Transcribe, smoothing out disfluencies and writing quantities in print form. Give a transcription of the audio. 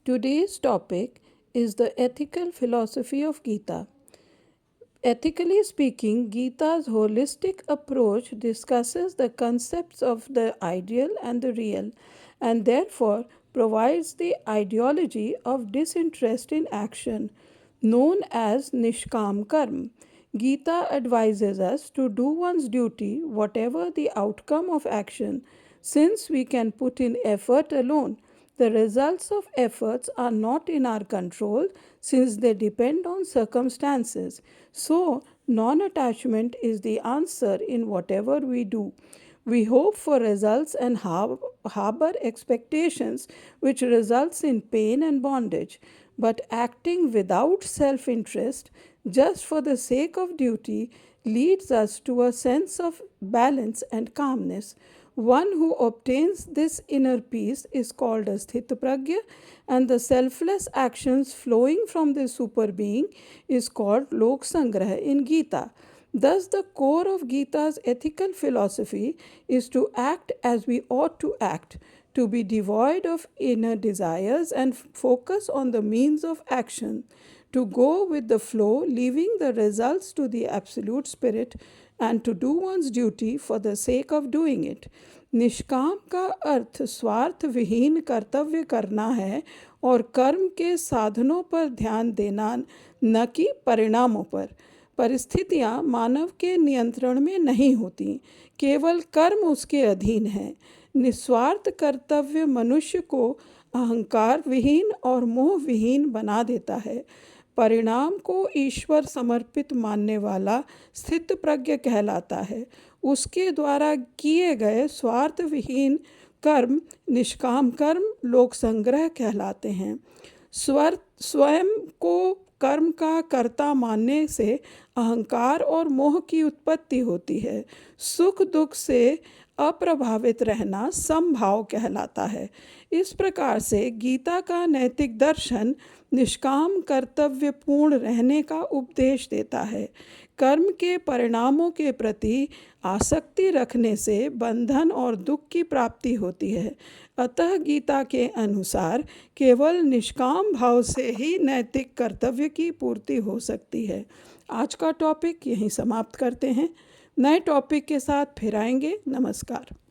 Today's topic is the ethical philosophy of Gita. Ethically speaking, Gita's holistic approach discusses the concepts of the ideal and the real, and therefore provides the ideology of disinterest in action, known as Nishkam Karm. Gita advises us to do one's duty, whatever the outcome of action, since we can put in effort alone. The results of efforts are not in our control since they depend on circumstances. So, non attachment is the answer in whatever we do. We hope for results and harbor expectations, which results in pain and bondage. But acting without self interest, just for the sake of duty, leads us to a sense of balance and calmness. One who obtains this inner peace is called as Sthitpragya, and the selfless actions flowing from this super being is called Lok Sangrah in Gita. Thus, the core of Gita's ethical philosophy is to act as we ought to act, to be devoid of inner desires and focus on the means of action, to go with the flow, leaving the results to the Absolute Spirit, and to do one's duty for the sake of doing it. निष्काम का अर्थ स्वार्थ विहीन कर्तव्य करना है और कर्म के साधनों पर ध्यान देना, न कि परिणामों पर। परिस्थितियाँ मानव के नियंत्रण में नहीं होती, केवल कर्म उसके अधीन है। निस्वार्थ कर्तव्य मनुष्य को अहंकार विहीन और मोह विहीन बना देता है। परिणाम को ईश्वर समर्पित मानने वाला स्थित प्रज्ञ कहलाता है। उसके द्वारा किए गए स्वार्थ विहीन कर्म निष्काम कर्म लोक संग्रह कहलाते हैं। स्वयं को कर्म का कर्ता मानने से अहंकार और मोह की उत्पत्ति होती है। सुख दुख से अप्रभावित रहना समभाव कहलाता है। इस प्रकार से गीता का नैतिक दर्शन निष्काम कर्तव्यपूर्ण रहने का उपदेश देता है। कर्म के परिणामों के प्रति आसक्ति रखने से बंधन और दुख की प्राप्ति होती है। अतः गीता के अनुसार केवल निष्काम भाव से ही नैतिक कर्तव्य की पूर्ति हो सकती है। आज का टॉपिक यहीं समाप्त करते हैं। नए टॉपिक के साथ फिर आएंगे। नमस्कार।